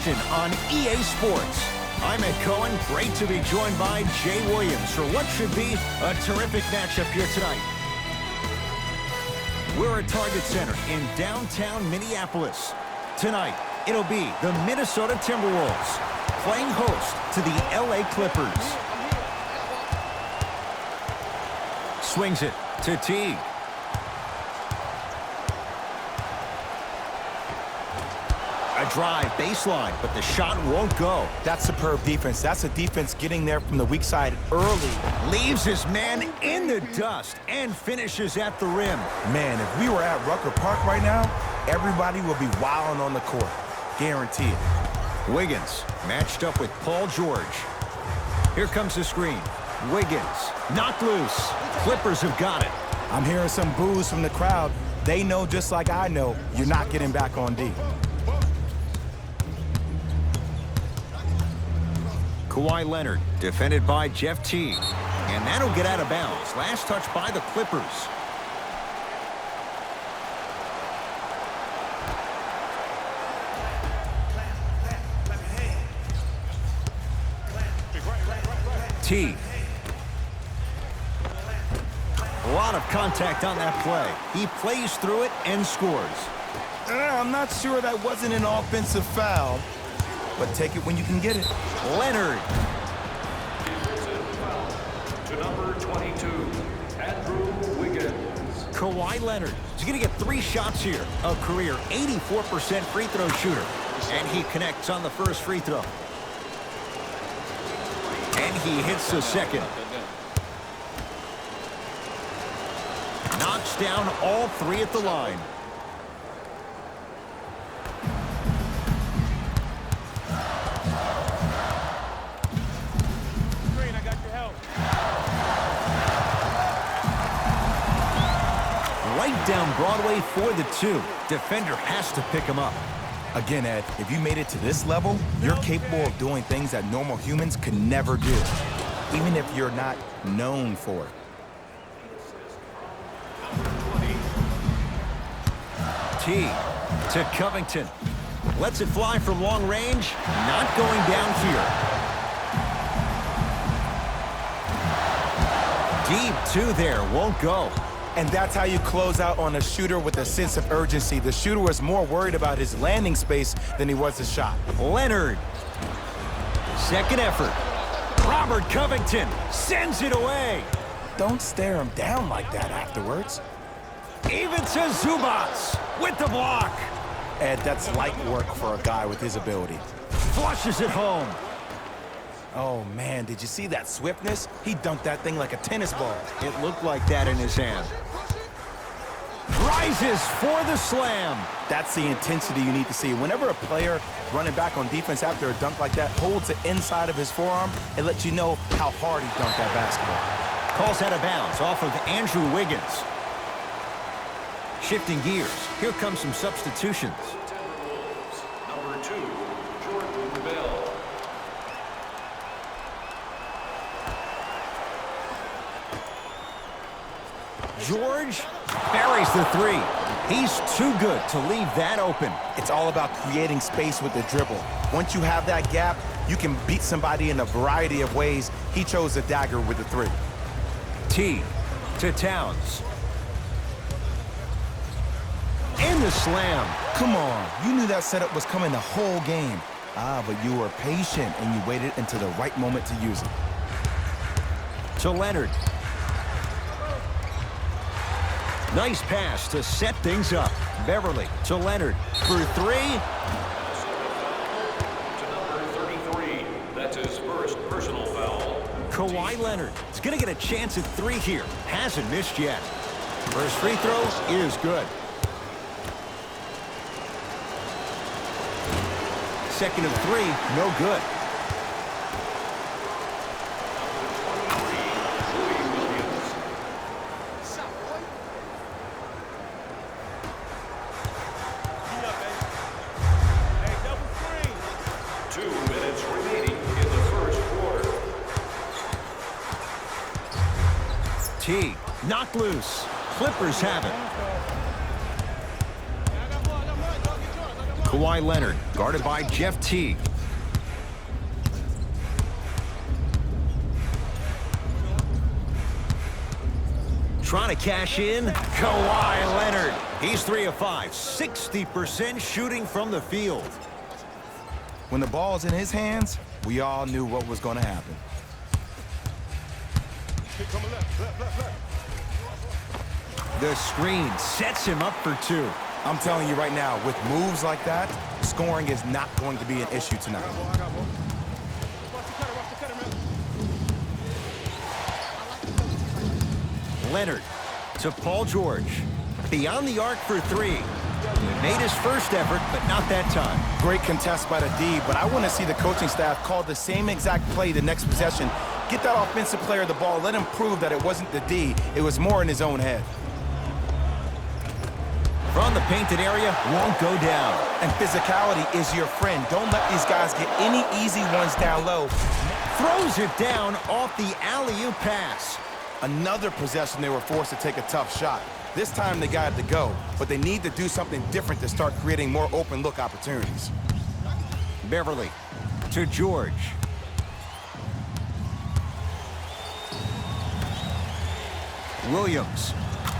On EA Sports. I'm Ed Cohen. Great to be joined by Jay Williams for what should be a terrific matchup here tonight. We're at Target Center in downtown Minneapolis. Tonight, it'll be the Minnesota Timberwolves playing host to the LA Clippers. Swings it to Teague. A drive baseline, but the shot won't go. That's superb defense. That's a defense getting there from the weak side early. Leaves his man in the dust and finishes at the rim. Man, if we were at Rucker Park right now, everybody would be wilding on the court. Guaranteed. Wiggins matched up with Paul George. Here comes the screen. Wiggins knocked loose. Clippers have got it. I'm hearing some boos from the crowd. They know just like I know you're not getting back on D. Kawhi Leonard, defended by Jeff Teague. And that'll get out of bounds. Last touch by the Clippers. Teague. A lot of contact on that play. He plays through it and scores. I'm not sure that wasn't an offensive foul, but take it when you can get it. Leonard. To number 22, Andrew Wiggins. Kawhi Leonard is going to get 3 shots here. A career 84% free throw shooter. And he connects on the first free throw. And he hits the second. Knocks down all 3 at the line. Right down Broadway for the 2. Defender has to pick him up. Again, Ed, if you made it to this level, you're capable of doing things that normal humans could never do, even if you're not known for it. T to Covington. Lets it fly from long range. Not going down here. Deep 2 there. Won't go. And that's how you close out on a shooter with a sense of urgency. The shooter was more worried about his landing space than he was his shot. Leonard. Second effort. Robert Covington sends it away. Don't stare him down like that afterwards. Even to Zubats with the block. Ed, that's light work for a guy with his ability. Flushes it home. Oh, man, did you see that swiftness? He dunked that thing like a tennis ball. It looked like that in his hand. Rises for the slam. That's the intensity you need to see. Whenever a player running back on defense after a dunk like that holds the inside of his forearm, it lets you know how hard he dunked that basketball. Calls out of bounds off of Andrew Wiggins. Shifting gears. Here comes some substitutions. Number 2, Jordan Bell. George buries the 3. He's too good to leave that open. It's all about creating space with the dribble. Once you have that gap, you can beat somebody in a variety of ways. He chose the dagger with the 3. T to Towns. In the slam. Come on, you knew that setup was coming the whole game. But you were patient and you waited until the right moment to use it. To Leonard. Nice pass to set things up. Beverly to Leonard for 3. To number 33, that's his first personal foul. Kawhi Leonard is going to get a chance at 3 here. Hasn't missed yet. First free throw is good. Second of 3, no good. T knocked loose. Clippers have it. Kawhi Leonard, guarded by Jeff Teague. Trying to cash in, Kawhi Leonard. He's 3 of 5, 60% shooting from the field. When the ball's in his hands, we all knew what was going to happen. The screen sets him up for 2. I'm telling you right now, with moves like that, scoring is not going to be an issue tonight. Leonard to Paul George. Beyond the arc for 3. Made his first effort, but not that time. Great contest by the D, but I want to see the coaching staff call the same exact play the next possession. Get that offensive player the ball. Let him prove that it wasn't the D. It was more in his own head. From the painted area, won't go down. And physicality is your friend. Don't let these guys get any easy ones down low. Throws it down off the alley-oop pass. Another possession they were forced to take a tough shot. This time they got it to go, but they need to do something different to start creating more open look opportunities. Beverly to George. Williams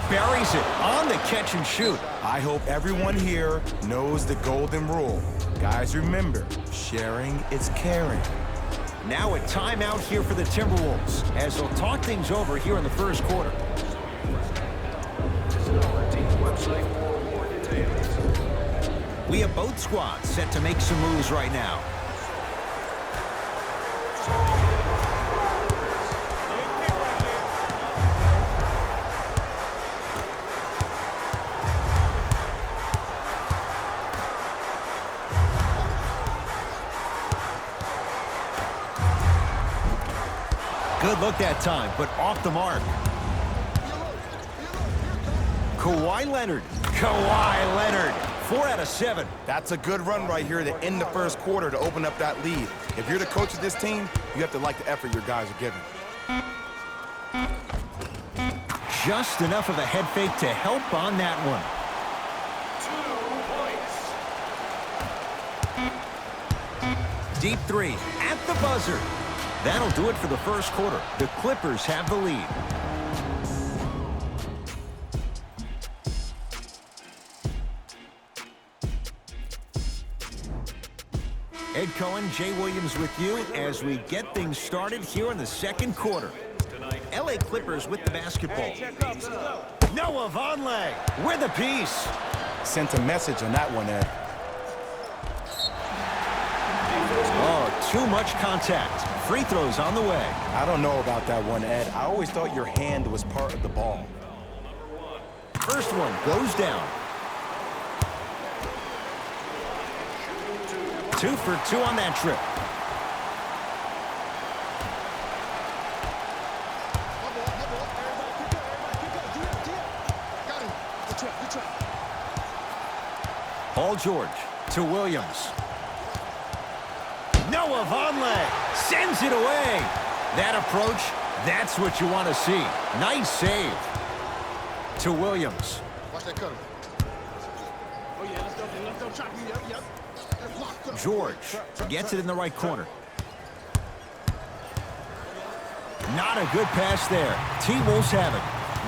buries it on the catch and shoot. I hope everyone here knows the golden rule. Guys, remember, sharing is caring. Now a timeout here for the Timberwolves as they'll talk things over here in the first quarter. Visit our team's website for more details. We have both squads set to make some moves right now. Good look that time, but off the mark. Kawhi Leonard. Kawhi Leonard. 4 out of 7. That's a good run right here to end the first quarter to open up that lead. If you're the coach of this team, you have to like the effort your guys are giving. Just enough of a head fake to help on that one. 2 points. Deep 3 at the buzzer. That'll do it for the first quarter. The Clippers have the lead. Ed Cohen, Jay Williams with you as we get things started here in the second quarter. LA Clippers with the basketball. Noah Vonleh with a piece. Sent a message on that one, Ed. Oh, too much contact. Free throws on the way. I don't know about that one, Ed. I always thought your hand was part of the ball. First one goes down. 2 for 2 on that trip. Paul George to Williams. Noah Vonleh sends it away. That approach, that's what you want to see. Nice save. To Williams. Watch that cutter. Oh, yeah, let's go. Chop you. Yep. George gets it in the right corner. Not a good pass there. T-Wolves have it.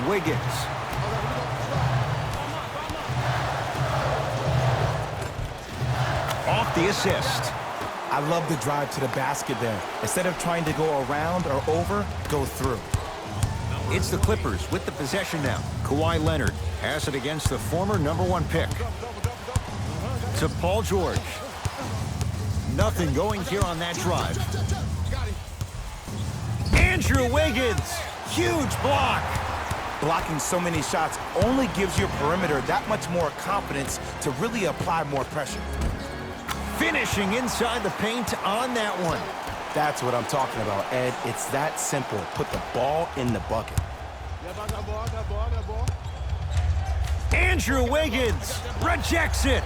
Wiggins. Off the assist. I love the drive to the basket there. Instead of trying to go around or over, go through. It's the Clippers with the possession now. Kawhi Leonard has it against the former #1 pick. To Paul George. Nothing going here on that drive. Andrew Wiggins. Huge block. Blocking so many shots only gives your perimeter that much more confidence to really apply more pressure. Finishing inside the paint on that one. That's what I'm talking about, Ed. It's that simple. Put the ball in the bucket. Andrew Wiggins rejects it.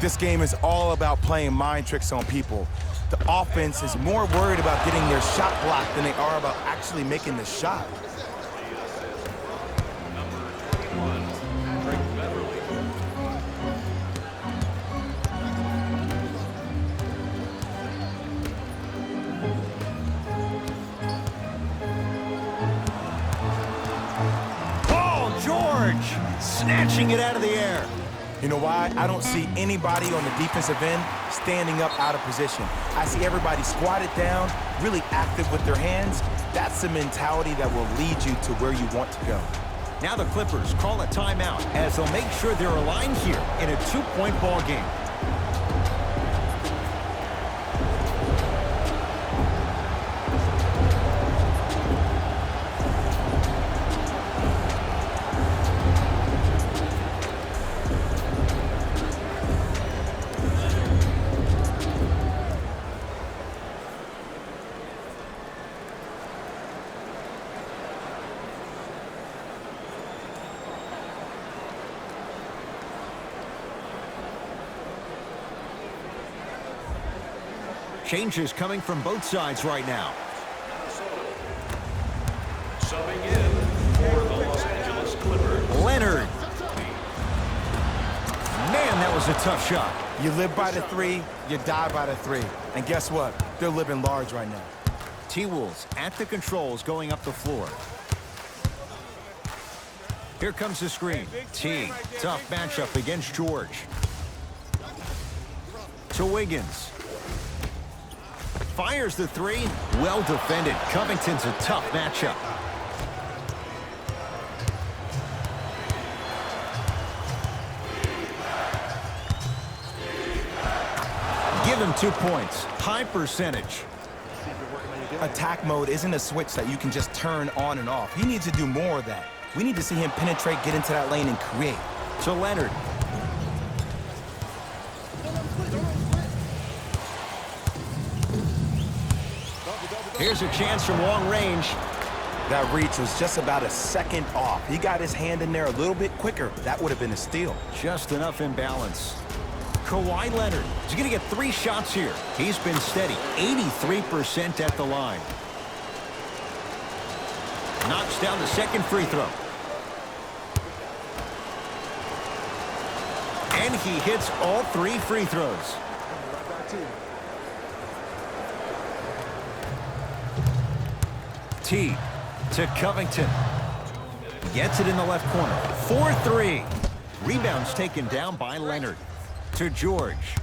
This game is all about playing mind tricks on people. The offense is more worried about getting their shot blocked than they are about actually making the shot. snatching it out of the air. You know why? I don't see anybody on the defensive end standing up out of position. I see everybody squatted down, really active with their hands. That's the mentality that will lead you to where you want to go. Now the Clippers call a timeout as they'll make sure they're aligned here in a 2-point ball game. Changes coming from both sides right now. Subbing in for the Los Angeles Clippers. Leonard. Man, that was a tough shot. You live by the three, you die by the three. And guess what? They're living large right now. T-Wolves at the controls going up the floor. Here comes the screen. T, tough matchup against George. To Wiggins. Fires the three. Well defended. Covington's a tough matchup. Give him 2 points. High percentage. Attack mode isn't a switch that you can just turn on and off. He needs to do more of that. We need to see him penetrate, get into that lane, and create. To Leonard. Here's a chance from long range. That reach was just about a second off. He got his hand in there a little bit quicker. That would have been a steal. Just enough imbalance. Kawhi Leonard is going to get 3 shots here. He's been steady, 83% at the line. Knocks down the second free throw. And he hits all 3 free throws. T to Covington. Gets it in the left corner. 4-3. Rebounds taken down by Leonard. To George.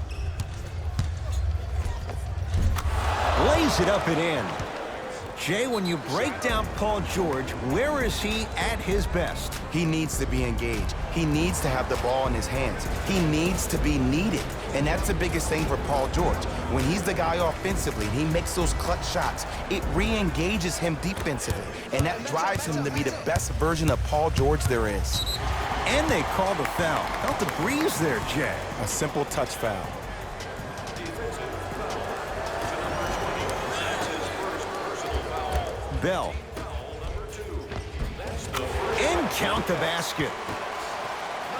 Lays it up and in. Jay, when you break down Paul George, where is he at his best? He needs to be engaged. He needs to have the ball in his hands. He needs to be needed. And that's the biggest thing for Paul George. When he's the guy offensively and he makes those clutch shots, it re-engages him defensively. And that drives him to be the best version of Paul George there is. And they call the foul. Felt the breeze there, Jay. A simple touch foul. Bell. And count the basket.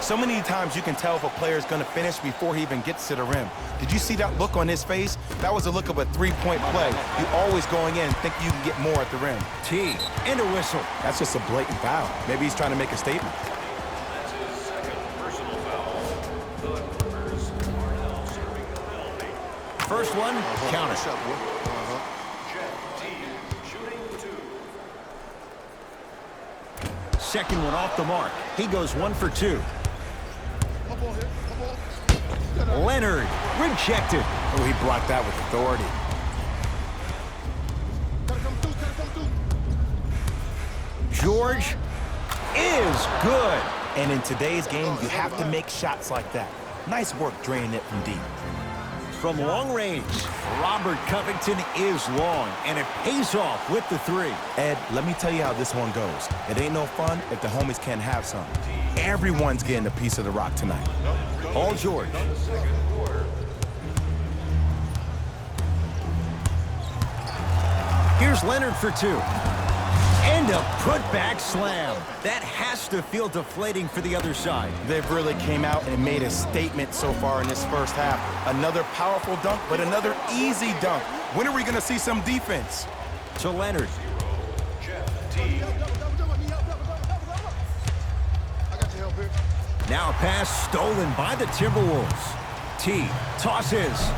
So many times you can tell if a player is going to finish before he even gets to the rim. Did you see that look on his face? That was a look of a three-point play. You always going in think you can get more at the rim. T and a whistle. That's just a blatant foul. Maybe he's trying to make a statement. That's his second personal foul. The Clippers are now serving the penalty. First one, count it. Jeff T shooting 2. Second one off the mark. He goes 1 for 2. Leonard rejected. Oh, he blocked that with authority. George is good. And in today's game, you have to make shots like that. Nice work draining it from deep. From long range, Robert Covington is long, and it pays off with the 3. Ed, let me tell you how this one goes. It ain't no fun if the homies can't have some. Everyone's getting a piece of the rock tonight. Paul George. Here's Leonard for 2. And a putback slam. That has to feel deflating for the other side. They've really came out and made a statement so far in this first half. Another powerful dunk, but another easy dunk. When are we going to see some defense? To Leonard. Now a pass stolen by the Timberwolves. T tosses.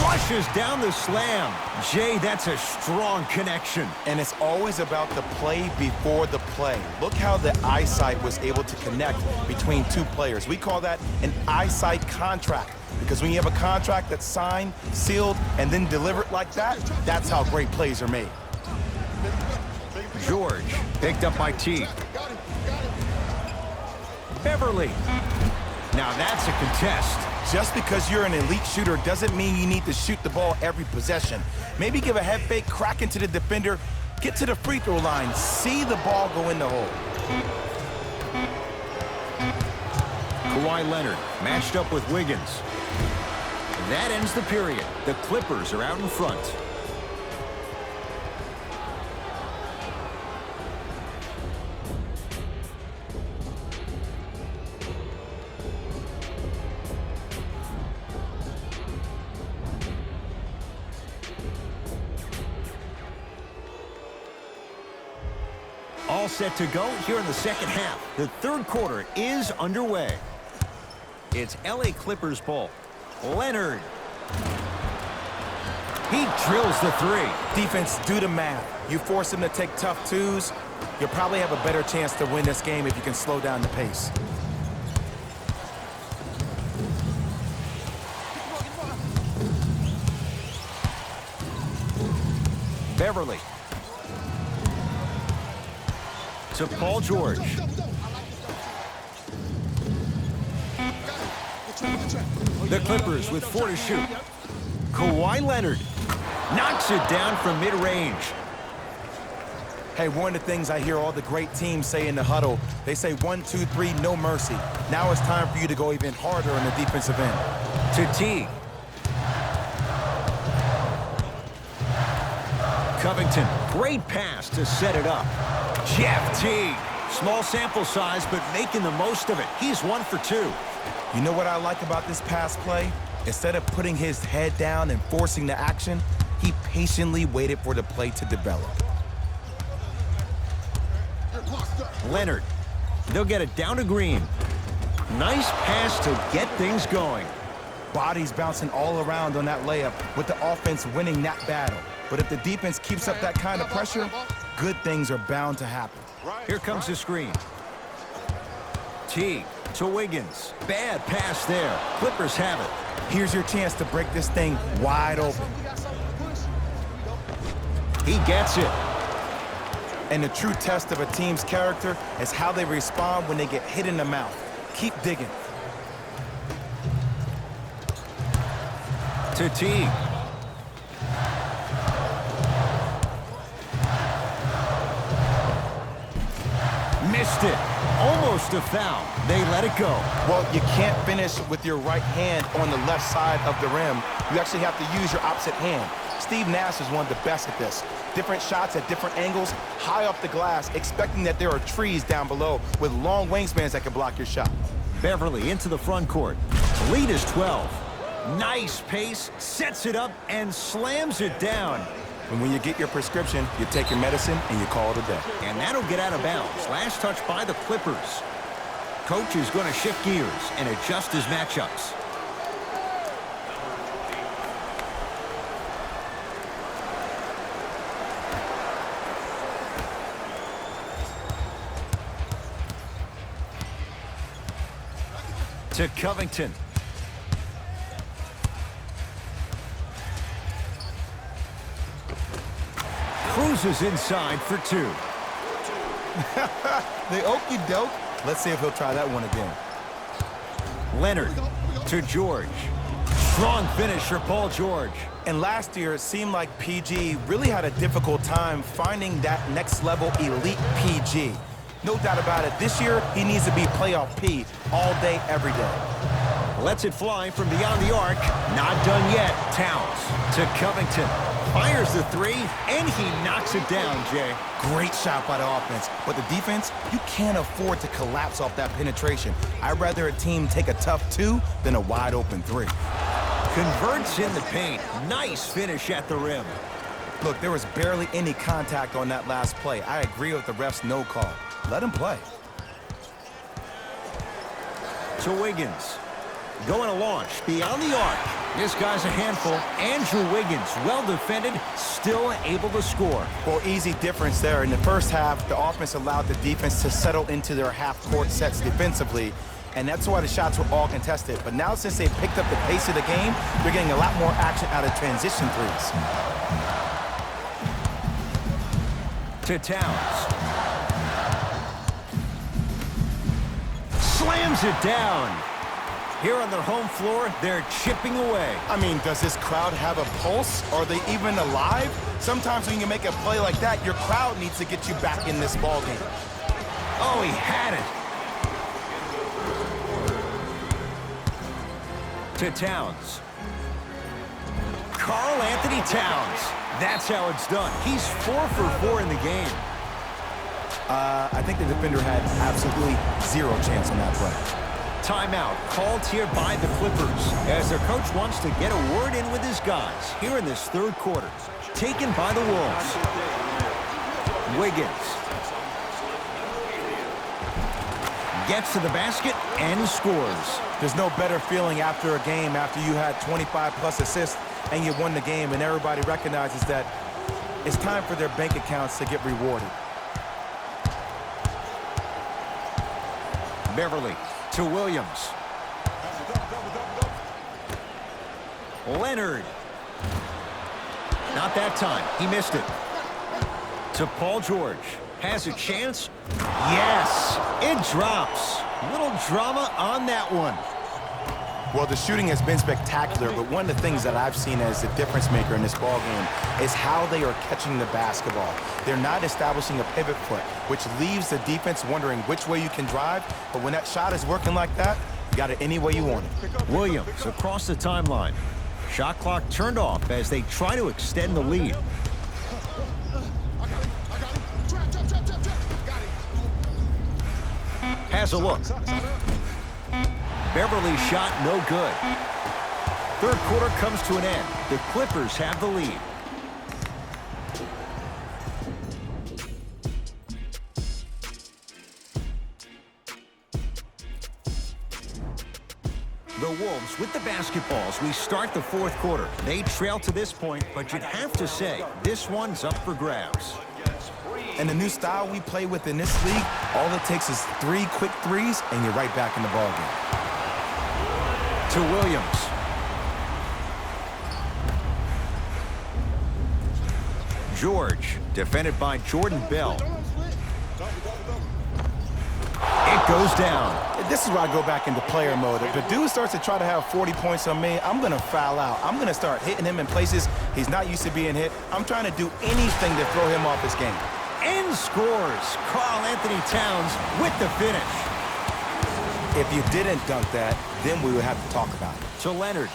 Flushes down the slam. Jay, that's a strong connection. And it's always about the play before the play. Look how the eyesight was able to connect between two players. We call that an eyesight contract. Because when you have a contract that's signed, sealed, and then delivered like that, that's how great plays are made. George, picked up by T. Beverly. Now that's a contest. Just because you're an elite shooter doesn't mean you need to shoot the ball every possession. Maybe give a head fake, crack into the defender, get to the free throw line, see the ball go in the hole. Kawhi Leonard matched up with Wiggins. That ends the period. The Clippers are out in front. All set to go here in the second half. The third quarter is underway. It's LA Clippers ball. Leonard. He drills the three. Defense, do the math. You force them to take tough twos, you'll probably have a better chance to win this game if you can slow down the pace. Beverly. To Paul George. The Clippers with 4 to shoot. Kawhi Leonard knocks it down from mid-range. Hey, one of the things I hear all the great teams say in the huddle, they say 1, 2, 3, no mercy. Now it's time for you to go even harder on the defensive end. To T. Covington, great pass to set it up. Jeff T. Small sample size, but making the most of it. He's 1 for 2. You know what I like about this pass play? Instead of putting his head down and forcing the action, he patiently waited for the play to develop. Leonard. They'll get it down to Green. Nice pass to get things going. Bodies bouncing all around on that layup with the offense winning that battle. But if the defense keeps up that kind of pressure, good things are bound to happen. Here comes the screen. T to Wiggins. Bad pass there. Clippers have it. Here's your chance to break this thing wide open. He gets it. And the true test of a team's character is how they respond when they get hit in the mouth. Keep digging. To T. Missed it. Almost a foul. They let it go. Well, you can't finish with your right hand on the left side of the rim. You actually have to use your opposite hand. Steve Nash is one of the best at this. Different shots at different angles, high off the glass, expecting that there are trees down below with long wingspans that can block your shot. Beverly into the front court. Lead is 12. Nice pace, sets it up, and slams it down. And when you get your prescription, you take your medicine and you call it a day. And that'll get out of bounds. Last touch by the Clippers. Coach is going to shift gears and adjust his matchups. To Covington. Cruises inside for 2. The okie doke. Let's see if he'll try that one again. Leonard to George. Strong finish for Paul George. And last year, it seemed like PG really had a difficult time finding that next level elite PG. No doubt about it. This year, he needs to be playoff P all day, every day. Lets it fly from beyond the arc. Not done yet. Towns to Covington. Fires the 3, and he knocks it down, Jay. Great shot by the offense. But the defense, you can't afford to collapse off that penetration. I'd rather a team take a tough 2 than a wide open 3. Converts in the paint. Nice finish at the rim. Look, there was barely any contact on that last play. I agree with the ref's no call. Let him play. To Wiggins. Going to launch beyond the arc. This guy's a handful. Andrew Wiggins, well defended, still able to score. Well, easy difference there. In the first half, the offense allowed the defense to settle into their half-court sets defensively, and that's why the shots were all contested. But now, since they picked up the pace of the game, they're getting a lot more action out of transition threes. To Towns. Slams it down. Here on their home floor, they're chipping away. I mean, does this crowd have a pulse? Are they even alive? Sometimes when you make a play like that, your crowd needs to get you back in this ball game. Oh, he had it. To Towns. Karl Anthony Towns. That's how it's done. He's 4 for 4 in the game. I think the defender had absolutely zero chance on that play. Timeout called here by the Clippers as their coach wants to get a word in with his guys here in this third quarter. Taken by the Wolves. Wiggins. Gets to the basket and scores. There's no better feeling after a game after you had 25-plus assists and you won the game, and everybody recognizes that it's time for their bank accounts to get rewarded. Beverly to Williams. Leonard. Not that time. He missed it. To Paul George. Has a chance. Yes. It drops. Little drama on that one. Well, the shooting has been spectacular, but one of the things that I've seen as the difference maker in this ball game is how they are catching the basketball. They're not establishing a pivot foot, which leaves the defense wondering which way you can drive, but when that shot is working like that, you got it any way you want it. Williams across the timeline. Shot clock turned off as they try to extend the lead. Has a look. Beverly's shot no good. Third quarter comes to an end. The Clippers have the lead. The Wolves with the basketballs. We start the fourth quarter. They trail to this point, but you'd have to say this one's up for grabs. And the new style we play with in this league, all it takes is 3 quick threes, and you're right back in the ball game. To Williams. George, defended by Jordan Bell. It goes down. This is where I go back into player mode. If the dude starts to try to have 40 points on me, I'm going to foul out. I'm going to start hitting him in places he's not used to being hit. I'm trying to do anything to throw him off his game. And scores. Karl Anthony Towns with the finish. If you didn't dunk that, then we would have to talk about it. To Leonard.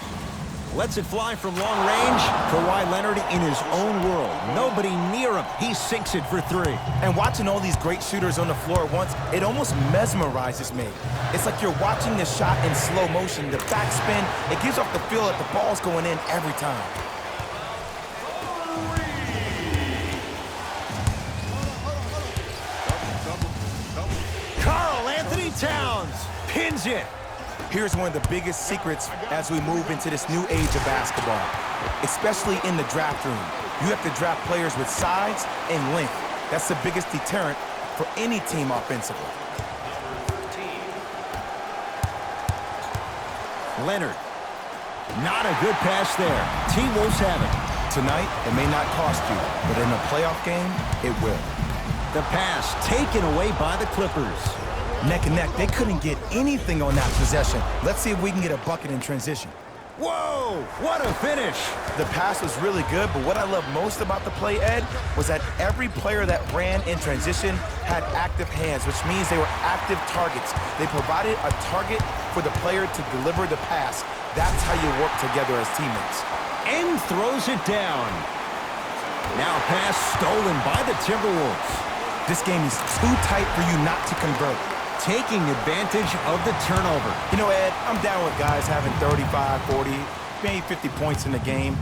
Lets it fly from long range. Kawhi Leonard in his own world. Nobody near him. He sinks it for 3. And watching all these great shooters on the floor at once, it almost mesmerizes me. It's like you're watching the shot in slow motion. The backspin, it gives off the feel that the ball's going in every time. Karl Anthony Towns pins it. Here's one of the biggest secrets as we move into this new age of basketball, especially in the draft room. You have to draft players with size and length. That's the biggest deterrent for any team offensively. Leonard. Not a good pass there. T-Wolves have it. Tonight, it may not cost you, but in a playoff game, it will. The pass taken away by the Clippers. Neck and neck, they couldn't get anything on that possession. Let's see if we can get a bucket in transition. Whoa, what a finish. The pass was really good, but what I love most about the play, Ed, was that every player that ran in transition had active hands, which means they were active targets. They provided a target for the player to deliver the pass. That's how you work together as teammates. And throws it down. Now a pass stolen by the Timberwolves. This game is too tight for you not to convert. Taking advantage of the turnover. You know, Ed, I'm down with guys having 35, 40, maybe 50 points in the game.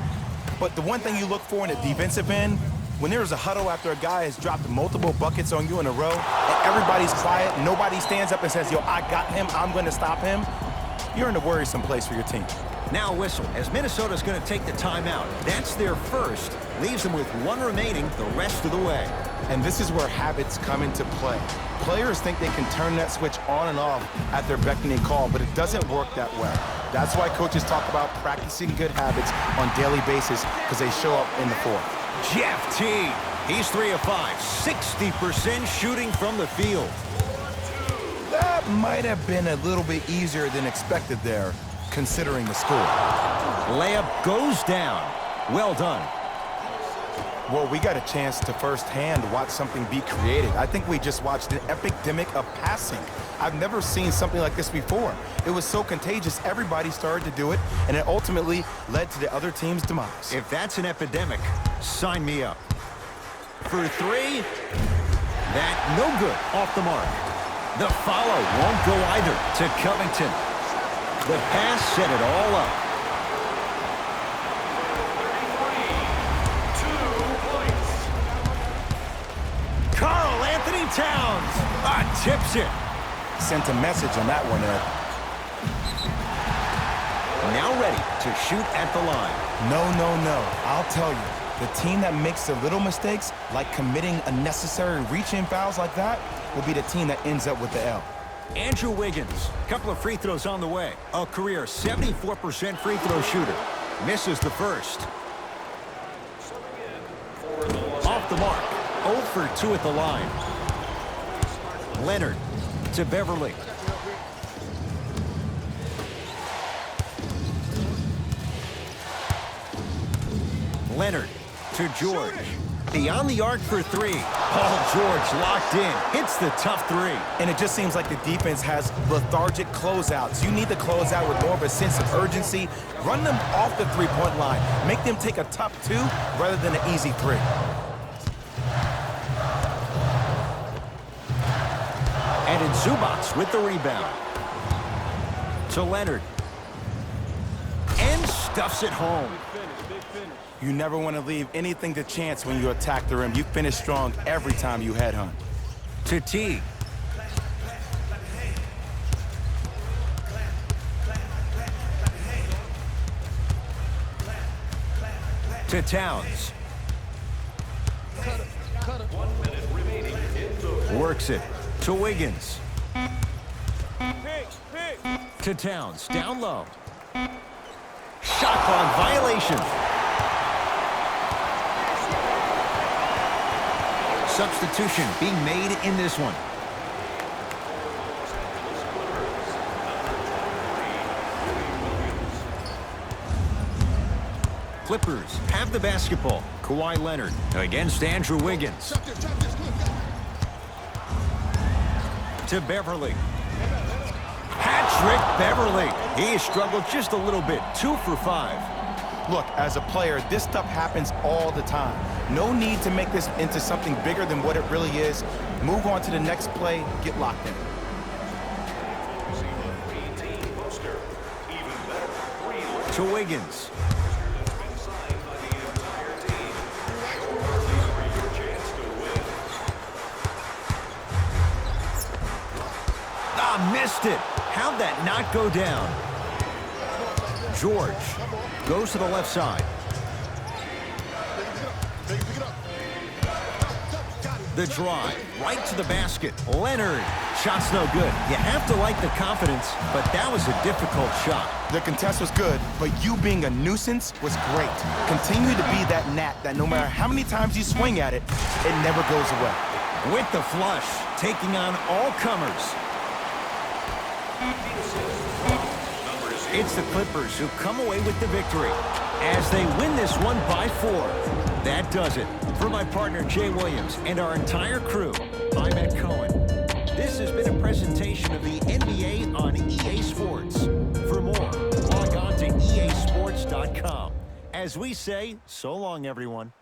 But the one thing you look for in the defensive end, when there's a huddle after a guy has dropped multiple buckets on you in a row, and everybody's quiet, nobody stands up and says, yo, I got him, I'm going to stop him. you're in a worrisome place for your team. Now whistle as Minnesota's going to take the timeout. That's their first. Leaves them with one remaining the rest of the way. And this is where habits come into play. Players think they can turn that switch on and off at their beckoning call, but it doesn't work that way. That's why coaches talk about practicing good habits on a daily basis, because they show up in the fourth. Jeff T. He's 3 of 5, 60% shooting from the field. That might have been a little bit easier than expected there, considering the score. Layup goes down. Well done. Well, we got a chance to firsthand watch something be created. I think we just watched an epidemic of passing. I've never seen something like this before. It was so contagious, everybody started to do it, and it ultimately led to the other team's demise. If that's an epidemic, sign me up. For 3, that no good, off the mark. The follow won't go either to Covington. The pass set it all up. 2 points. Karl Anthony Towns tips it. Sent a message on that one, Ed. Now ready to shoot at the line. No. I'll tell you, the team that makes the little mistakes, like committing unnecessary reach-in fouls like that, will be the team that ends up with the L. Andrew Wiggins, couple of free throws on the way. A career 74% free throw shooter. Misses the first. Off the mark. 0 for 2 at the line. Leonard to Beverly. Leonard to George. Beyond the arc for 3. Paul George locked in. Hits the tough 3. And it just seems like the defense has lethargic closeouts. You need to close out with more of a sense of urgency. Run them off the three-point line. Make them take a tough 2 rather than an easy 3. And Zubac with the rebound. To Leonard. And stuffs it home. You never want to leave anything to chance when you attack the rim. You finish strong every time you headhunt. To T. To Towns. Works it. To Wiggins. To Towns. Down low. Shot clock violation. Substitution being made in this one. Clippers have the basketball. Kawhi Leonard against Andrew Wiggins. To Beverly. Hat-trick Beverly. He has struggled just a little bit. 2 for 5. Look, as a player, this stuff happens all the time. No need to make this into something bigger than what it really is. Move on to the next play, get locked in. To Wiggins. Missed it. How'd that not go down? George goes to the left side. The drive, right to the basket. Leonard, shot's no good. You have to like the confidence, but that was a difficult shot. The contest was good, but you being a nuisance was great. Continue to be that gnat that no matter how many times you swing at it, it never goes away. With the flush, taking on all comers. It's the Clippers who come away with the victory as they win this one by 4. That does it. For my partner, Jay Williams, and our entire crew, I'm Ed Cohen. This has been a presentation of the NBA on EA Sports. For more, log on to easports.com. As we say, so long, everyone.